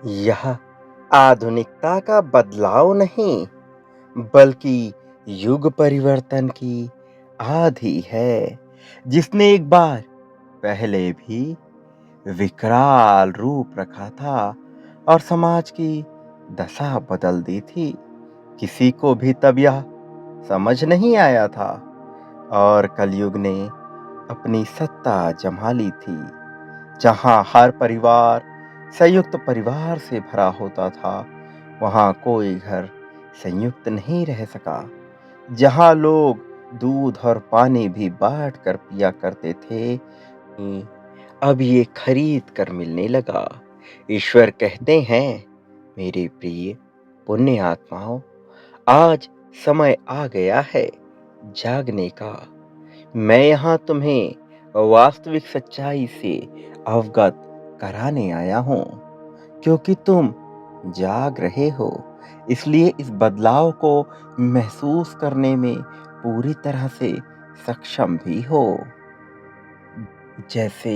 यह आधुनिकता का बदलाव नहीं, बल्कि युग परिवर्तन की आधि है, जिसने एक बार पहले भी विकराल रूप रखा था और समाज की दशा बदल दी थी। किसी को भी तब यह समझ नहीं आया था और कलयुग ने अपनी सत्ता जमा ली थी, जहां हर परिवार संयुक्त परिवार से भरा होता था, वहां कोई घर संयुक्त नहीं रह सका। जहां लोग दूध और पानी भी बांट कर पिया करते थे, अब ये खरीद कर मिलने लगा। ईश्वर कहते हैं, मेरे प्रिय पुण्य आत्माओं, आज समय आ गया है जागने का। मैं यहाँ तुम्हें वास्तविक सच्चाई से अवगत कराने आया हूँ, क्योंकि तुम जाग रहे हो, इसलिए इस बदलाव को महसूस करने में पूरी तरह से सक्षम भी हो। जैसे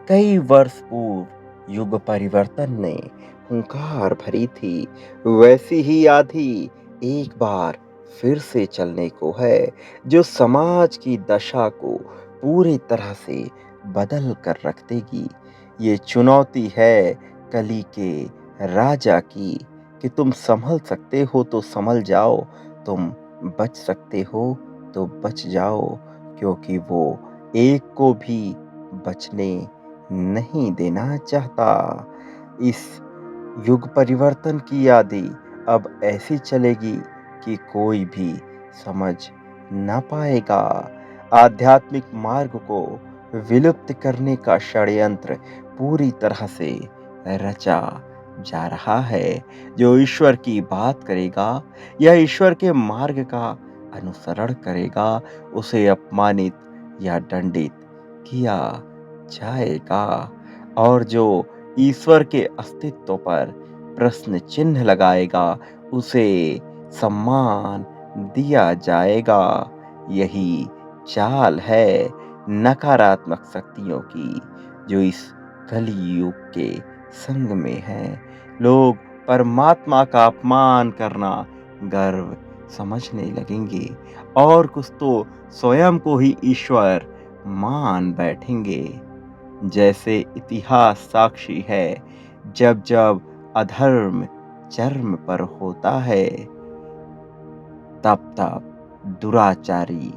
कई वर्ष पूर्व युग परिवर्तन ने हुंकार भरी थी, वैसी ही आधी एक बार फिर से चलने को है, जो समाज की दशा को पूरी तरह से बदल कर रख देगी। ये चुनौती है कली के राजा की, कि तुम संभल सकते हो तो संभल जाओ, तुम बच सकते हो तो बच जाओ, क्योंकि वो एक को भी बचने नहीं देना चाहता। इस युग परिवर्तन की आदि अब ऐसी चलेगी कि कोई भी समझ ना पाएगा। आध्यात्मिक मार्ग को विलुप्त करने का षड्यंत्र पूरी तरह से रचा जा रहा है। जो ईश्वर की बात करेगा या ईश्वर के मार्ग का अनुसरण करेगा, उसे अपमानित या दंडित किया जाएगा, और जो ईश्वर के अस्तित्व पर प्रश्न चिन्ह लगाएगा, उसे सम्मान दिया जाएगा। यही चाल है नकारात्मक शक्तियों की, जो इस कलयुग के संग में है। लोग परमात्मा का अपमान करना गर्व समझने लगेंगे, और कुछ तो स्वयं को ही ईश्वर मान बैठेंगे। जैसे इतिहास साक्षी है, जब जब अधर्म चरम पर होता है, तब तब दुराचारी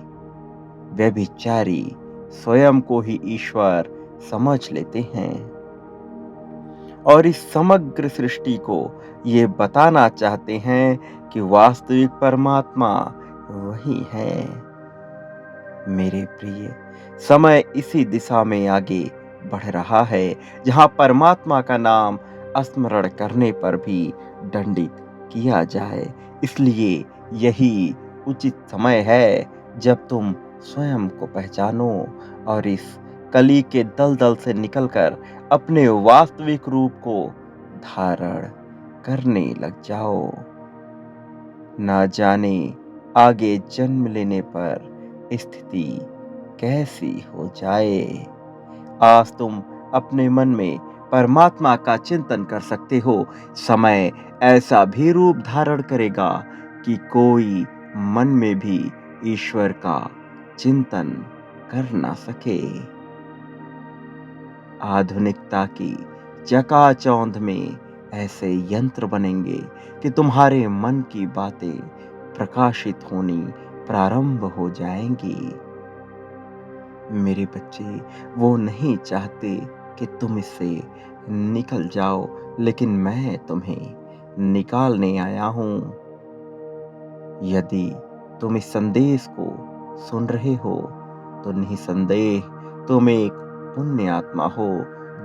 व्यभिचारी स्वयं को ही ईश्वर समझ लेते हैं और इस समग्र सृष्टि को ये बताना चाहते हैं कि वास्तविक परमात्मा वही है। मेरे प्रिय, समय इसी दिशा में आगे बढ़ रहा है, जहां परमात्मा का नाम स्मरण करने पर भी दंडित किया जाए। इसलिए यही उचित समय है जब तुम स्वयं को पहचानो और इस कली के दलदल से निकलकर अपने वास्तविक रूप को धारण करने लग जाओ। ना जाने आगे जन्म लेने पर स्थिति कैसी हो जाए। आज तुम अपने मन में परमात्मा का चिंतन कर सकते हो। समय ऐसा भी रूप धारण करेगा कि कोई मन में भी ईश्वर का चिंतन कर ना सके। आधुनिकता की चकाचौंध में ऐसे यंत्र बनेंगे कि तुम्हारे मन की बातें प्रकाशित होनी प्रारंभ हो जाएंगी। मेरे बच्चे, वो नहीं चाहते कि तुम इससे निकल जाओ, लेकिन मैं तुम्हें निकालने आया हूं। यदि तुम इस संदेश को सुन रहे हो, तो निसंदेह तुम एक पुण्य आत्मा हो,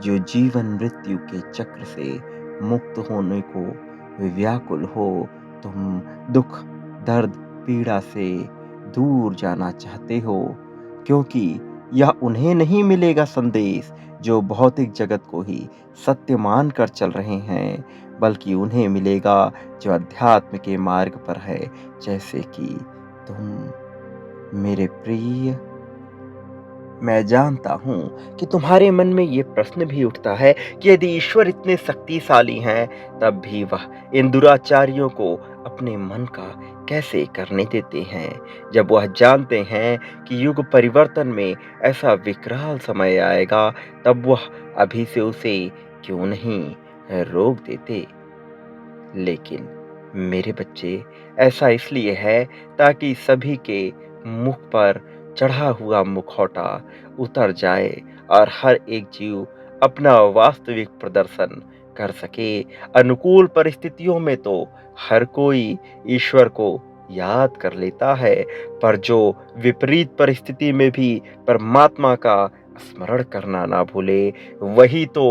जो जीवन मृत्यु के चक्र से मुक्त होने को व्याकुल हो। तुम दुख, दर्द, पीड़ा से दूर जाना चाहते हो, क्योंकि यह उन्हें नहीं मिलेगा संदेश जो भौतिक जगत को ही सत्य मानकर चल रहे हैं, बल्कि उन्हें मिलेगा जो अध्यात्म के मार्ग पर है, जैसे कि तुम। मेरे प्रिय, मैं जानता हूँ कि तुम्हारे मन में ये प्रश्न भी उठता है कि यदि ईश्वर इतने शक्तिशाली हैं, तब भी वह इन दुराचारियों को अपने मन का कैसे करने देते हैं, जब वह जानते हैं कि युग परिवर्तन में ऐसा विकराल समय आएगा, तब वह अभी से उसे क्यों नहीं रोक देते। लेकिन मेरे बच्चे, ऐसा इसलिए है ताकि सभी के मुख पर चढ़ा हुआ मुखौटा उतर जाए और हर एक जीव अपना वास्तविक प्रदर्शन कर सके। अनुकूल परिस्थितियों में तो हर कोई ईश्वर को याद कर लेता है, पर जो विपरीत परिस्थिति में भी परमात्मा का स्मरण करना ना भूले, वही तो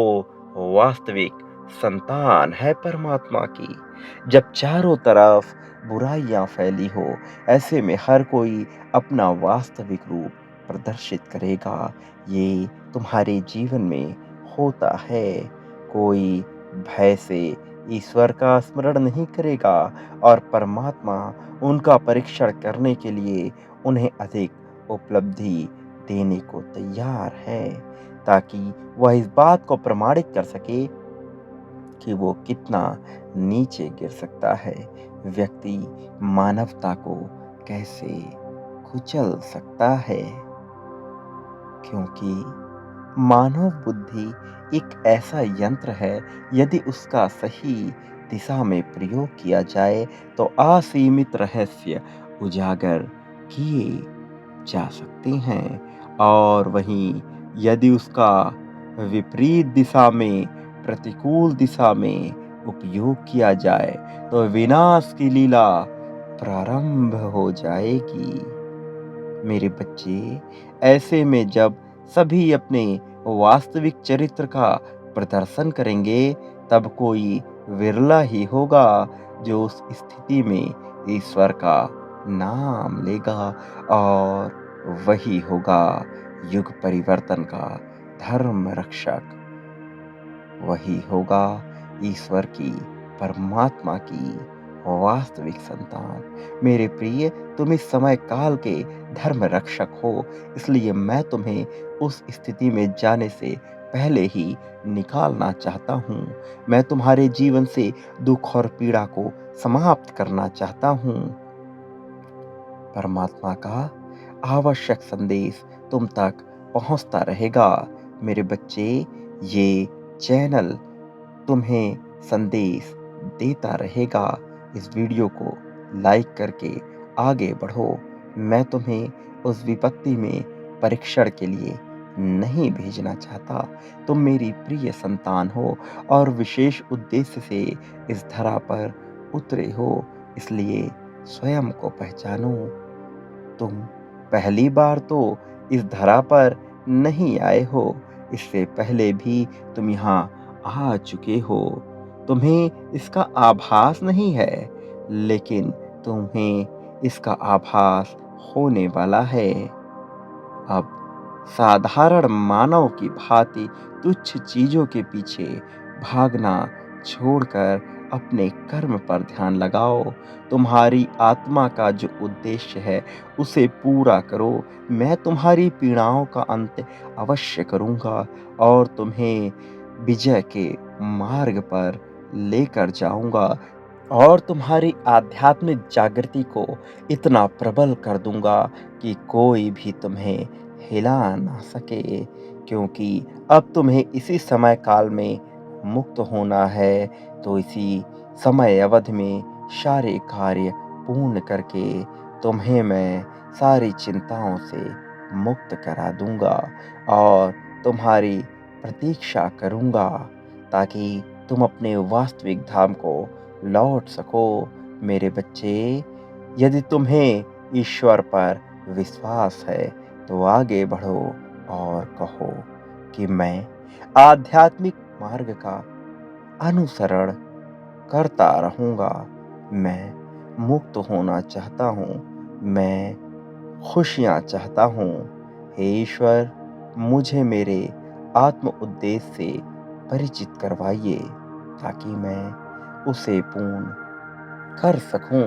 वास्तविक संतान है परमात्मा की। जब चारों तरफ बुराइयां फैली हो, ऐसे में हर कोई अपना वास्तविक रूप प्रदर्शित करेगा। ये तुम्हारे जीवन में होता है। कोई भय से ईश्वर का स्मरण नहीं करेगा और परमात्मा उनका परीक्षण करने के लिए उन्हें अधिक उपलब्धि देने को तैयार है, ताकि वह इस बात को प्रमाणित कर सके कि वो कितना नीचे गिर सकता है। व्यक्ति मानवता को कैसे कुचल सकता है, क्योंकि मानव बुद्धि एक ऐसा यंत्र है, यदि उसका सही दिशा में प्रयोग किया जाए तो असीमित रहस्य उजागर किए जा सकते हैं, और वहीं यदि उसका विपरीत दिशा में, प्रतिकूल दिशा में उपयोग किया जाए तो विनाश की लीला प्रारंभ हो जाएगी। मेरे बच्चे, ऐसे में जब सभी अपने वास्तविक चरित्र का प्रदर्शन करेंगे, तब कोई विरला ही होगा जो उस स्थिति में ईश्वर का नाम लेगा, और वही होगा युग परिवर्तन का धर्म रक्षक। वही होगा ईश्वर की, परमात्मा की वास्तविक संतान। मेरे प्रिय, तुम इस समय काल के धर्म रक्षक हो, इसलिए मैं तुम्हें उस स्थिति में जाने से पहले ही निकालना चाहता हूँ। मैं तुम्हारे जीवन से दुख और पीड़ा को समाप्त करना चाहता हूँ। परमात्मा का आवश्यक संदेश तुम तक पहुंचता रहेगा। मेरे बच्चे, ये चैनल तुम्हें संदेश देता रहेगा। इस वीडियो को लाइक करके आगे बढ़ो। मैं तुम्हें उस विपत्ति में परीक्षण के लिए नहीं भेजना चाहता। तुम मेरी प्रिय संतान हो और विशेष उद्देश्य से इस धरा पर उतरे हो, इसलिए स्वयं को पहचानो। तुम पहली बार तो इस धरा पर नहीं आए हो, इससे पहले भी तुम यहाँ आ चुके हो। तुम्हें इसका आभास नहीं है, लेकिन तुम्हें इसका आभास होने वाला है। अब साधारण मानव की भांति तुच्छ चीजों के पीछे भागना छोड़कर अपने कर्म पर ध्यान लगाओ। तुम्हारी आत्मा का जो उद्देश्य है, उसे पूरा करो। मैं तुम्हारी पीड़ाओं का अंत अवश्य करूंगा और तुम्हें विजय के मार्ग पर लेकर जाऊंगा, और तुम्हारी आध्यात्मिक जागृति को इतना प्रबल कर दूंगा कि कोई भी तुम्हें हिला ना सके, क्योंकि अब तुम्हें इसी समय काल में मुक्त होना है। तो इसी समय अवधि में सारे कार्य पूर्ण करके तुम्हें मैं सारी चिंताओं से मुक्त करा दूंगा और तुम्हारी प्रतीक्षा करूंगा, ताकि तुम अपने वास्तविक धाम को लौट सको। मेरे बच्चे, यदि तुम्हें ईश्वर पर विश्वास है, तो आगे बढ़ो और कहो कि मैं आध्यात्मिक मार्ग का अनुसरण करता रहूंगा। मैं मुक्त होना चाहता हूँ। मैं खुशियाँ चाहता हूँ। हे ईश्वर, मुझे मेरे आत्म उद्देश्य से परिचित करवाइए, ताकि मैं उसे पूर्ण कर सकूं।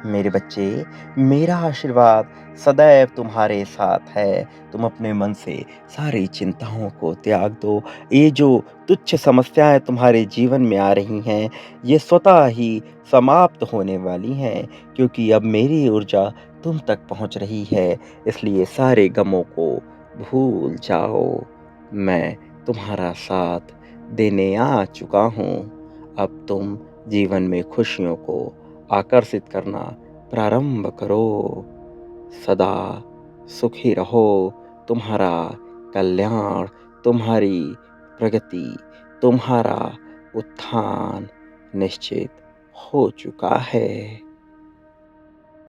मेरे बच्चे, मेरा आशीर्वाद सदैव तुम्हारे साथ है। तुम अपने मन से सारी चिंताओं को त्याग दो। ये जो तुच्छ समस्याएँ तुम्हारे जीवन में आ रही हैं, ये स्वतः ही समाप्त होने वाली हैं, क्योंकि अब मेरी ऊर्जा तुम तक पहुँच रही है। इसलिए सारे गमों को भूल जाओ। मैं तुम्हारा साथ देने आ चुका हूँ। अब तुम जीवन में खुशियों को आकर्षित करना प्रारंभ करो। सदा सुखी रहो। तुम्हारा कल्याण, तुम्हारी प्रगति, तुम्हारा उत्थान निश्चित हो चुका है।